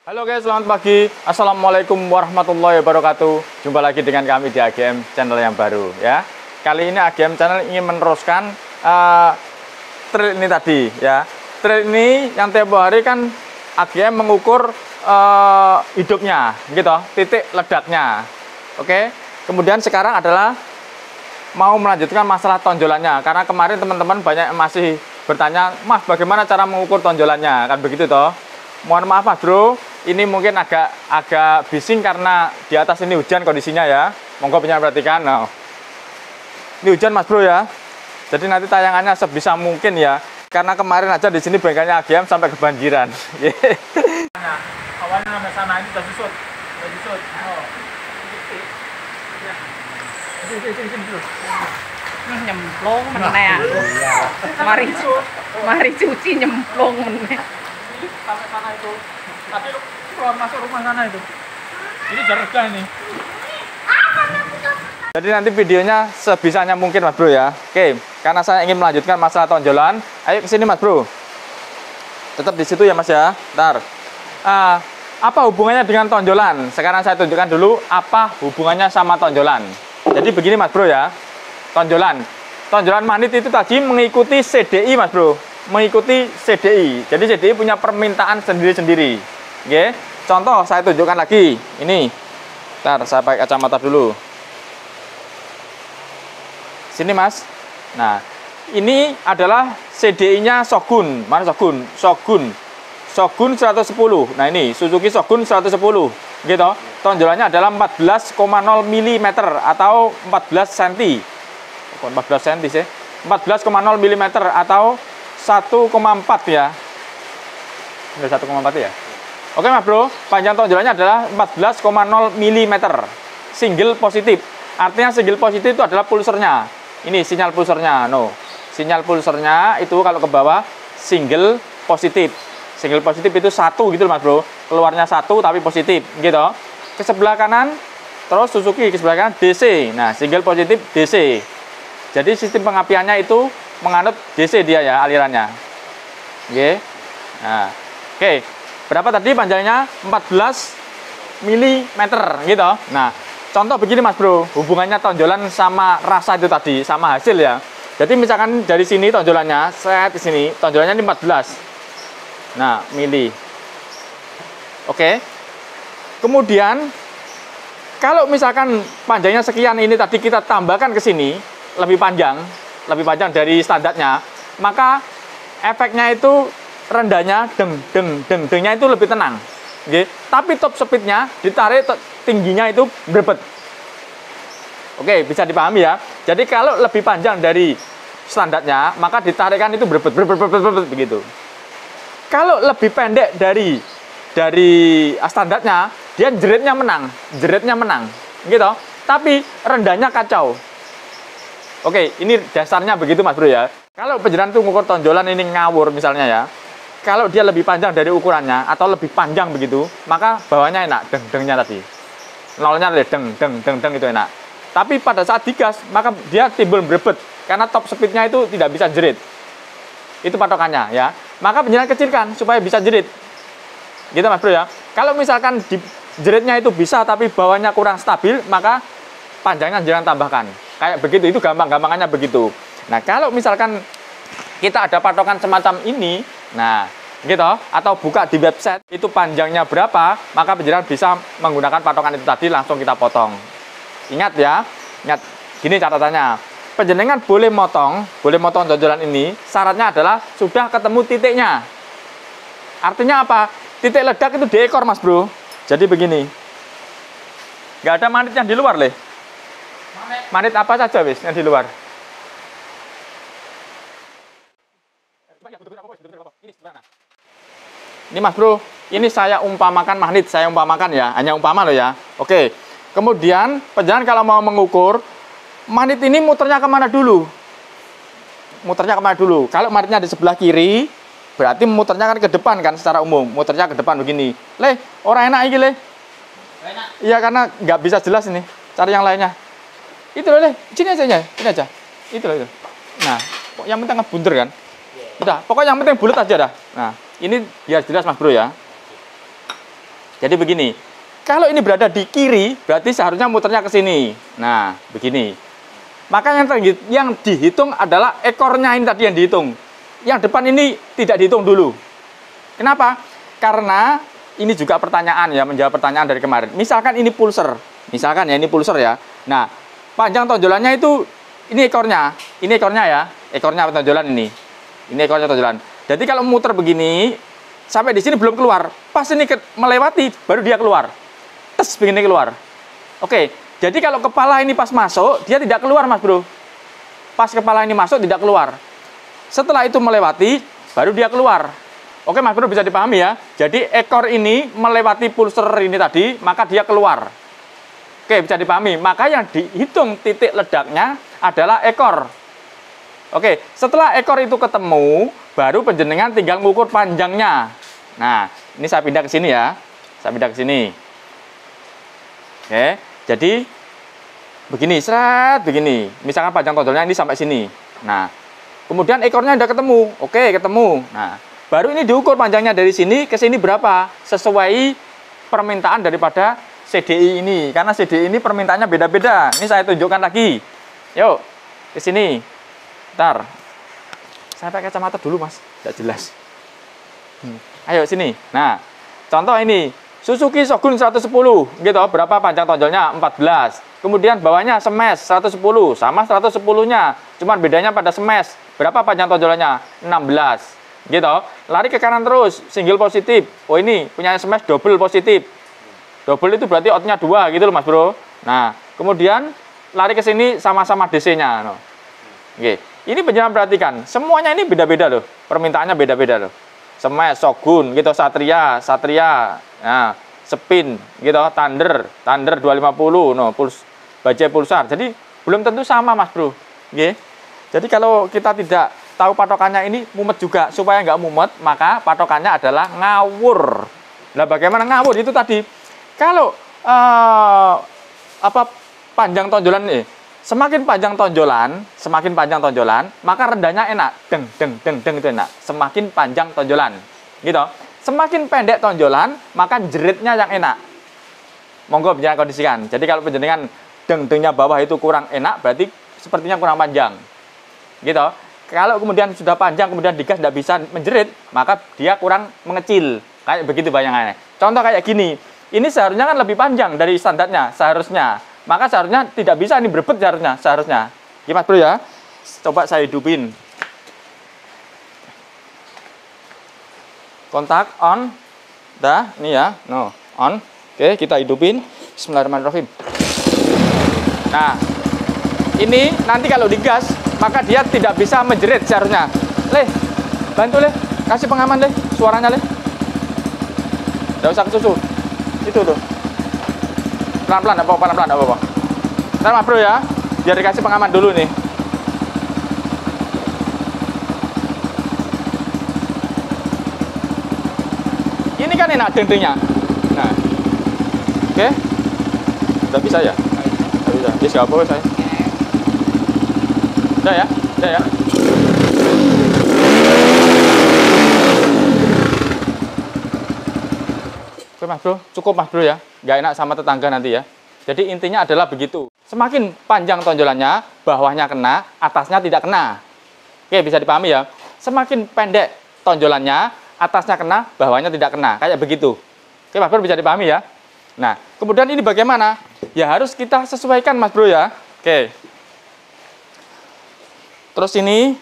Halo guys, selamat pagi. Assalamualaikum warahmatullahi wabarakatuh. Jumpa lagi dengan kami di AGM Channel yang baru ya. Kali ini AGM Channel ingin meneruskan trail ini tadi ya. Trail ini yang tempo hari kan AGM mengukur hidupnya gitu, titik ledaknya. Oke. Kemudian sekarang adalah mau melanjutkan masalah tonjolannya, karena kemarin teman-teman banyak yang masih bertanya, "Mas, bagaimana cara mengukur tonjolannya?" Kan begitu toh. Mohon maaf Mas Bro, ini mungkin agak bising karena di atas ini hujan kondisinya ya. Monggo punya perhatikan. Nah, ini hujan Mas Bro ya. Jadi nanti tayangannya sebisa mungkin ya. Karena kemarin aja di sini bengkelnya AGM sampai kebanjiran. Awalnya sampai sana ini udah susut. Oh. Ini nyemplung meneh. Mari cuci nyemplung meneh. Sampai sana itu. Tadi lu keluar masuk rumah sana itu. Ini jarga ini. Jadi nanti videonya sebisanya mungkin Mas Bro ya. Oke, karena saya ingin melanjutkan masalah tonjolan. Ayo ke sini Mas Bro. Tetap di situ ya Mas ya. Bentar. Apa hubungannya dengan tonjolan? Sekarang saya tunjukkan dulu apa hubungannya sama tonjolan. Jadi begini Mas Bro ya. Tonjolan magnet itu tadi mengikuti CDI Mas Bro. Mengikuti CDI. Jadi CDI punya permintaan sendiri-sendiri. Oke. Contoh saya tunjukkan lagi. Ini. Bentar, saya pakai kacamata dulu. Sini Mas. Nah, ini adalah CDI-nya Shogun. Mana Shogun? Shogun 110. Nah, ini Suzuki Shogun 110. Gitu. Tonjolannya adalah 14,0 mm atau 14 cm. Bukan 14 cm sih. 14,0 mm atau 1,4 ya. Udah 1,4 ya. Oke Mas Bro, panjang tonjolannya adalah 14,0 mm. Single positif. Artinya single positif itu adalah pulsernya. Ini sinyal pulsernya. No. Sinyal pulsernya itu kalau ke bawah single positif. Single positif itu satu gitu Mas Bro. Keluarnya satu tapi positif gitu. Ke sebelah kanan terus Suzuki, ke sebelah kanan DC. Nah, single positif DC. Jadi sistem pengapiannya itu menganut DC dia ya alirannya. Oke. Nah, oke. Berapa tadi panjangnya? 14 mm gitu. Nah, contoh begini Mas Bro, hubungannya tonjolan sama rasa itu tadi, sama hasil ya. Jadi misalkan dari sini tonjolannya, set di sini, tonjolannya ini 14. Nah, mili. Oke. Kemudian kalau misalkan panjangnya sekian ini tadi kita tambahkan ke sini, lebih panjang dari standarnya, maka efeknya itu rendahnya dengnya itu lebih tenang. Oke. Tapi top speednya ditarik tingginya itu berbet. Oke, bisa dipahami ya. Jadi kalau lebih panjang dari standarnya, maka ditarikkan itu berbet begitu. Kalau lebih pendek dari standarnya, dia jeretnya menang gitu. Tapi rendahnya kacau. Oke, ini dasarnya begitu Mas Bro ya. Kalau penjelasan itu mengukur tonjolan ini ngawur misalnya ya. Kalau dia lebih panjang dari ukurannya atau lebih panjang begitu, maka bawahnya enak, dengnya tadi. Nolnya deng itu enak. Tapi pada saat digas, maka dia timbul berebet karena top speednya itu tidak bisa jerit. Itu patokannya ya. Maka penjelasan kecilkan supaya bisa jerit. Gitu Mas Bro ya. Kalau misalkan di jeritnya itu bisa tapi bawahnya kurang stabil, maka panjangnya jangan tambahkan. Kayak begitu, itu gampang-gampangannya begitu. Nah, kalau misalkan kita ada patokan semacam ini, nah, gitu, atau buka di website, itu panjangnya berapa, maka penjelasan bisa menggunakan patokan itu tadi, langsung kita potong. Ingat ya, ingat, gini catatannya. Penjenengan boleh motong tonjolan ini, syaratnya adalah sudah ketemu titiknya. Artinya apa? Titik ledak itu di ekor Mas Bro. Jadi begini. Nggak ada magnet yang di luar, leh. Magnet apa saja wis yang di luar. Ini Mas Bro, ini saya umpamakan magnet, ya, hanya umpama loh ya. Oke. Kemudian penjelasan kalau mau mengukur magnet ini muternya kemana dulu? Kalau magnetnya di sebelah kiri, berarti muternya kan ke depan kan secara umum. Muternya ke depan begini. Leh, orang enak ini leh. Enak. Iya, karena nggak bisa jelas ini. Cari yang lainnya. Itu loh leh, sini aja. Itu loh itu. Nah, yang penting ngebunter kan. Udah, pokoknya yang penting bulat aja dah. Nah, ini biar jelas Mas Bro ya. Jadi begini, kalau ini berada di kiri, berarti seharusnya muternya ke sini. Nah, begini. Maka yang dihitung adalah ekornya ini tadi yang dihitung. Yang depan ini tidak dihitung dulu. Kenapa? Karena ini juga pertanyaan ya, menjawab pertanyaan dari kemarin. Misalkan ini pulser. Misalkan ya, ini pulser ya. Nah, panjang tonjolannya itu, ini ekornya. Ini ekornya ya. Ekornya tonjolan ini. Ini ekornya tonjolan. Jadi kalau muter begini, sampai di sini belum keluar. Pas ini melewati, baru dia keluar. Tes, begini keluar. Oke, jadi kalau kepala ini pas masuk, dia tidak keluar, Mas Bro. Pas kepala ini masuk, tidak keluar. Setelah itu melewati, baru dia keluar. Oke, Mas Bro, bisa dipahami ya. Jadi ekor ini melewati pulser ini tadi, maka dia keluar. Oke, bisa dipahami. Maka yang dihitung titik ledaknya adalah ekor. Oke, setelah ekor itu ketemu, baru penjenengan tinggal ngukur panjangnya. Nah, ini saya pindah ke sini ya. Saya pindah ke sini. Oke, jadi begini, seret begini. Misalkan panjang tonjolnya ini sampai sini. Nah, kemudian ekornya udah ketemu. Oke, ketemu. Nah, baru ini diukur panjangnya dari sini ke sini berapa, sesuai permintaan daripada CDI ini. Karena CDI ini permintaannya beda-beda. Ini saya tunjukkan lagi. Yuk, ke sini. Bentar. Saya pakai kacamata dulu, Mas. Tidak jelas. Ayo sini. Nah, contoh ini. Suzuki Shogun 110, gitu. Berapa panjang tonjolnya? 14. Kemudian bawahnya smash 110, sama 110-nya. Cuman bedanya pada smash. Berapa panjang tonjolannya? 16. Gitu. Lari ke kanan terus, single positif. Oh, ini punya smash double positif. Double itu berarti outnya 2 gitu loh, Mas Bro. Nah, kemudian lari ke sini sama-sama DC-nya. No. Oke. Ini penjelasan perhatikan. Semuanya ini beda-beda loh. Permintaannya beda-beda loh. Smash, Shogun, gitu, Satria, nah, Spin, gitu, Thunder 250, no, bajai pulsar. Jadi belum tentu sama, Mas Bro. Oke. Jadi kalau kita tidak tahu patokannya ini mumet juga. Supaya nggak mumet, maka patokannya adalah ngawur. Nah, bagaimana ngawur itu tadi? Kalau panjang tonjolan ini, semakin panjang tonjolan, maka rendahnya enak. Deng itu enak. Semakin panjang tonjolan. Gitu. Semakin pendek tonjolan, maka jeritnya yang enak. Monggo penjenengan kondisikan. Jadi kalau penjenengan deng-dengnya bawah itu kurang enak, berarti sepertinya kurang panjang. Gitu. Kalau kemudian sudah panjang, kemudian digas tidak bisa menjerit, maka dia kurang mengecil. Kayak begitu bayangannya. Contoh kayak gini. Ini seharusnya kan lebih panjang dari standarnya, seharusnya. Maka seharusnya tidak bisa ini berebut seharusnya. Gimana Bro ya? Coba saya hidupin. Kontak on. Dah, ini ya. No, on. Oke, kita hidupin. Bismillahirrahmanirrahim. Nah, ini nanti kalau digas, maka dia tidak bisa menjerit seharusnya. Leh, bantu Leh. Kasih pengaman Leh, suaranya Leh. Tidak usah kesusu. Itu tuh. Pelan-pelan, pelan-pelan, apa-apa. Ntar Mas Bro ya, biar dikasih pengaman dulu nih. Ini kan enak dendengnya. Nah, oke, udah bisa ya? Udah bisa. Yes, gak apa-apa saya. Udah ya, udah ya. Oke Mas Bro, cukup Mas Bro ya. Gak enak sama tetangga nanti ya. Jadi intinya adalah begitu. Semakin panjang tonjolannya, bawahnya kena, atasnya tidak kena. Oke, bisa dipahami ya. Semakin pendek tonjolannya, atasnya kena, bawahnya tidak kena. Kayak begitu. Oke, Mas Bro bisa dipahami ya. Nah, kemudian ini bagaimana? Ya harus kita sesuaikan Mas Bro ya. Oke. Terus ini.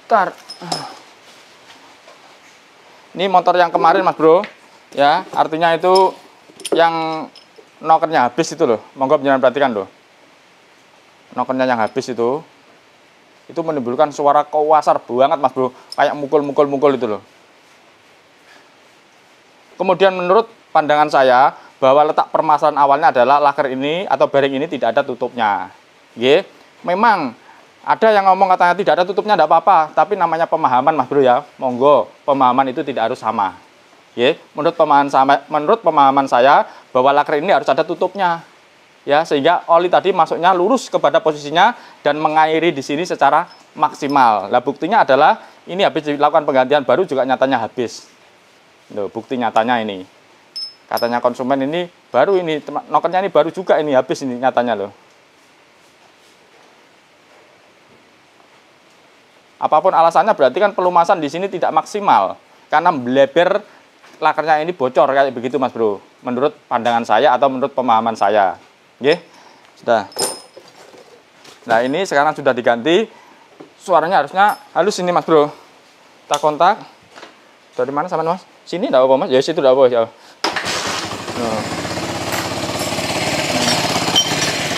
Bentar. Ini motor yang kemarin Mas Bro. Ya, artinya itu yang nokernya habis itu loh. Monggo jangan perhatikan loh. Nokernya yang habis itu menimbulkan suara kewasar banget Mas Bro. Kayak mukul itu loh. Kemudian menurut pandangan saya bahwa letak permasalahan awalnya adalah laker ini atau bearing ini tidak ada tutupnya. Nggih. Memang ada yang ngomong katanya tidak ada tutupnya tidak apa-apa, tapi namanya pemahaman Mas Bro ya. Monggo, pemahaman itu tidak harus sama. Ya, menurut pemahaman saya bahwa laker ini harus ada tutupnya. Ya, sehingga oli tadi masuknya lurus kepada posisinya dan mengairi di sini secara maksimal. Nah, buktinya adalah ini habis dilakukan penggantian baru juga nyatanya habis. Loh, bukti nyatanya ini. Katanya konsumen ini baru ini, nokernya ini baru juga ini, habis ini nyatanya loh. Apapun alasannya berarti kan pelumasan di sini tidak maksimal. Karena bleber lakernya ini bocor kayak begitu Mas Bro. Menurut pandangan saya atau menurut pemahaman saya. Oke, sudah. Nah ini sekarang sudah diganti. Suaranya harusnya halus ini Mas Bro. Kita kontak. Dari mana sama Mas? Sini enggak apa Mas? Ya situ enggak apa ya. Nah.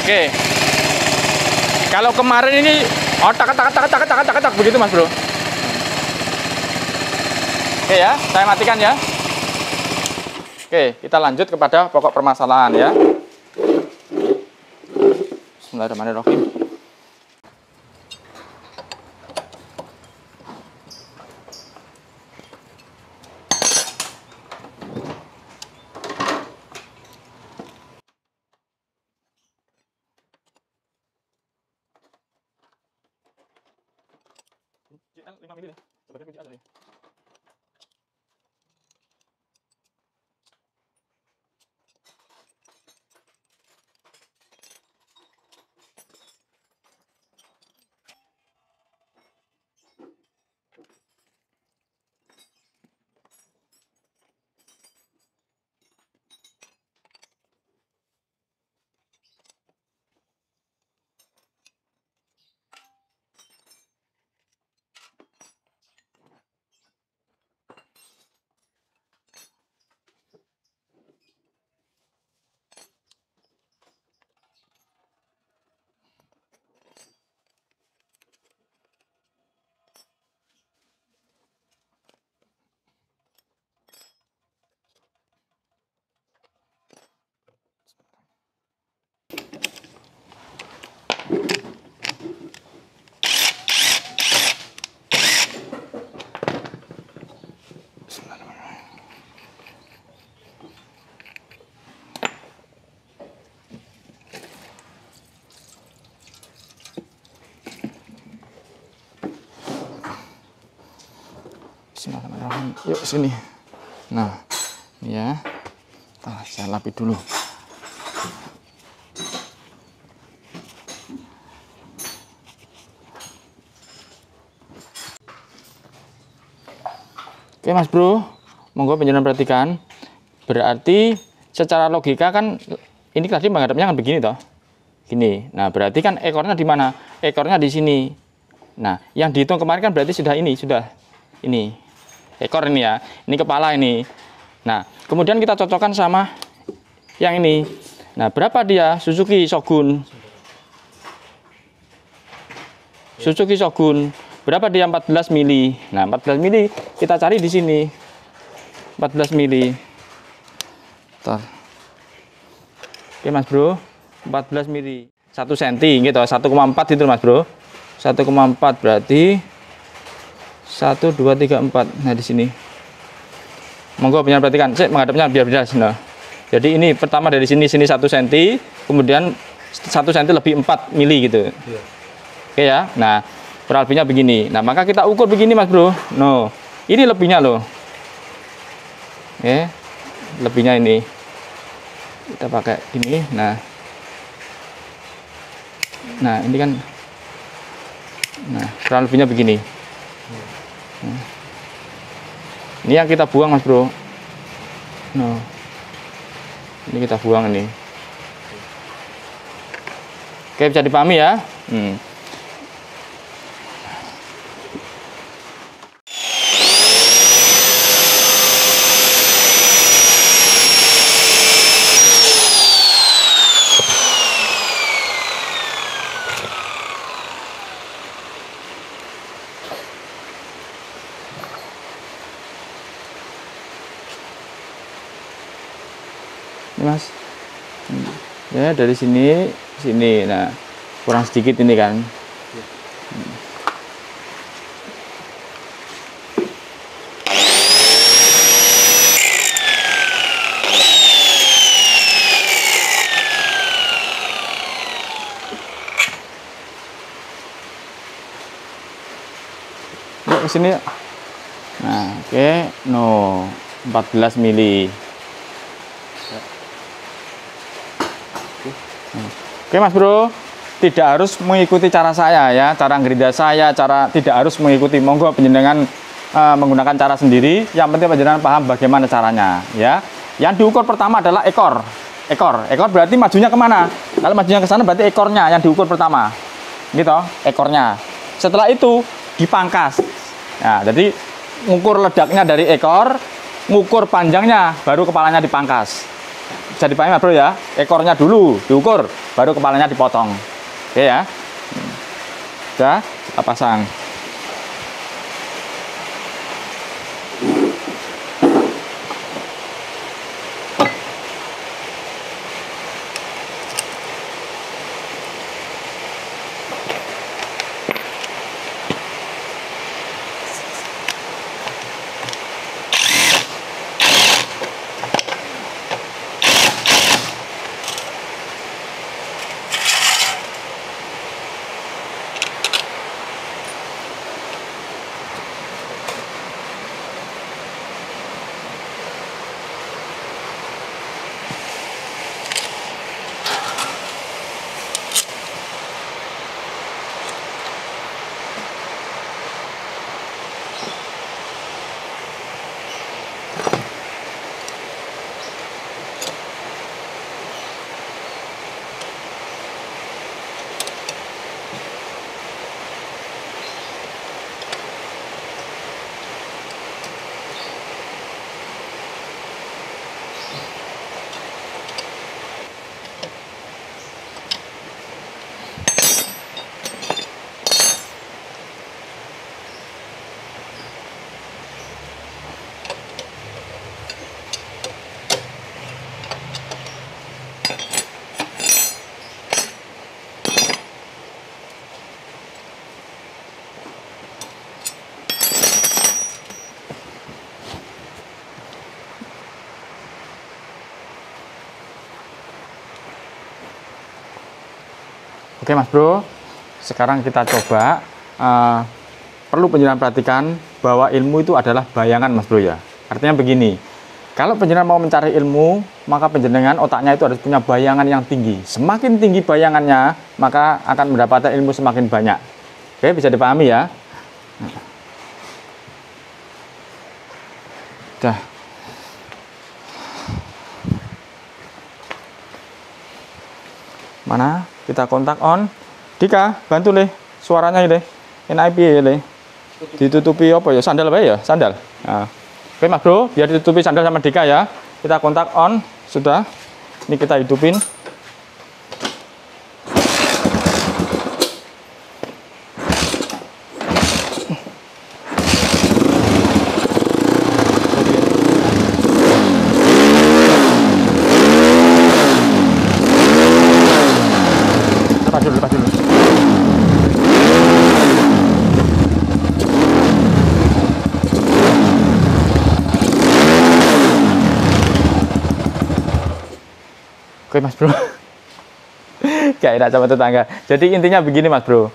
Oke. Kalau kemarin ini tak begitu Mas Bro. Oke ya, saya matikan ya. Oke, kita lanjut kepada pokok permasalahan ya. Bismillahirrahmanirrahim. Bismillahirrahmanirrahim. Yuk sini. Nah, ini ya. Saya lapis dulu. Oke Mas Bro, monggo panjenengan perhatikan. Berarti secara logika kan ini tadi menghadapnya kan begini toh. Gini. Nah, berarti kan ekornya di mana? Ekornya di sini. Nah, yang dihitung kemarin kan berarti sudah ini. Ekor ini ya. Ini kepala ini. Nah, kemudian kita cocokkan sama yang ini. Nah, berapa dia Suzuki Shogun? Suzuki Shogun. Berapa dia 14 mili? Nah, 14 mili kita cari di sini. 14 mili. Bentar. Oke, Mas Bro. 14 mili. 1 cm gitu, 1,4 itu Mas Bro. 1,4 berarti 1 2 3 4. Nah, di sini. Monggo punya perhatikan. Saya menghadapnya biar jelas. Nah. Jadi ini pertama dari sini 1 cm, kemudian 1 cm lebih 4 mili gitu. Iya. Oke ya. Nah, kurang lebihnya begini. Nah, maka kita ukur begini Mas Bro. No. Ini lebihnya loh. Oke. Lebihnya ini. Kita pakai ini. Nah. Nah, ini kan. Nah, kurang lebihnya begini. Nah. Ini yang kita buang Mas Bro. No. Ini kita buang ini. Oke, bisa dipahami ya. Ini Mas. Ya, dari sini sini. Nah, kurang sedikit ini kan. Yuk ke sini. Nah, oke. No. 14 mili. Oke Mas Bro, tidak harus mengikuti cara saya ya, cara gerinda saya, tidak harus mengikuti. Monggo penjenengan menggunakan cara sendiri. Yang penting penjenengan paham bagaimana caranya ya. Yang diukur pertama adalah ekor. Ekor berarti majunya kemana? Kalau majunya ke sana berarti ekornya yang diukur pertama, gitu, ekornya. Setelah itu dipangkas. Nah, jadi ngukur ledaknya dari ekor, ngukur panjangnya, baru kepalanya dipangkas. Bisa dipahami Bro ya, ekornya dulu diukur, baru kepalanya dipotong. Oke ya. Sudah, kita pasang. Oke Mas Bro, sekarang kita coba. Perlu penjenengan perhatikan bahwa ilmu itu adalah bayangan Mas Bro ya. Artinya begini, kalau penjenengan mau mencari ilmu, maka penjenengan otaknya itu harus punya bayangan yang tinggi. Semakin tinggi bayangannya, maka akan mendapatkan ilmu semakin banyak. Oke, bisa dipahami ya. Dah. Mana? Kita kontak on. Dika, bantu le suaranya le. NIP le. Ditutupi apa ya? Sandal apa ya? Sandal. Nah. Oke Mas Bro, biar ditutupi sandal sama Dika ya. Kita kontak on, sudah. Ini kita hidupin. Lepas dulu. Oke Mas Bro. Gak enak sama tetangga. Jadi intinya begini Mas Bro.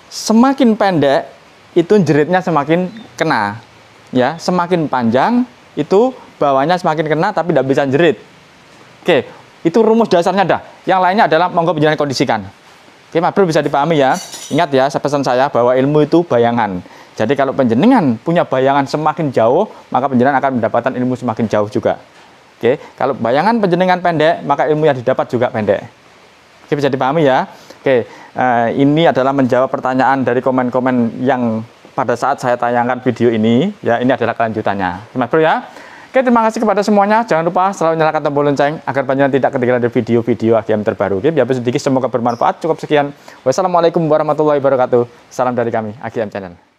Semakin pendek itu jeritnya semakin kena. Ya, semakin panjang itu bawahnya semakin kena tapi tidak bisa jerit. Oke, itu rumus dasarnya dah. Yang lainnya adalah monggo penjenengan kondisikan. Oke Mas Bro, bisa dipahami ya. Ingat ya, pesan saya bahwa ilmu itu bayangan. Jadi kalau penjenengan punya bayangan semakin jauh, maka penjenengan akan mendapatkan ilmu semakin jauh juga. Oke, kalau bayangan penjenengan pendek, maka ilmu yang didapat juga pendek. Oke, bisa dipahami ya. Oke, ini adalah menjawab pertanyaan dari komen-komen yang pada saat saya tayangkan video ini. Ya, ini adalah kelanjutannya. Mas Bro ya. Oke, terima kasih kepada semuanya. Jangan lupa selalu nyalakan tombol lonceng agar panjenengan tidak ketinggalan dari video-video AGM terbaru. Oke, biar sedikit semoga bermanfaat. Cukup sekian. Wassalamualaikum warahmatullahi wabarakatuh. Salam dari kami, AGM Channel.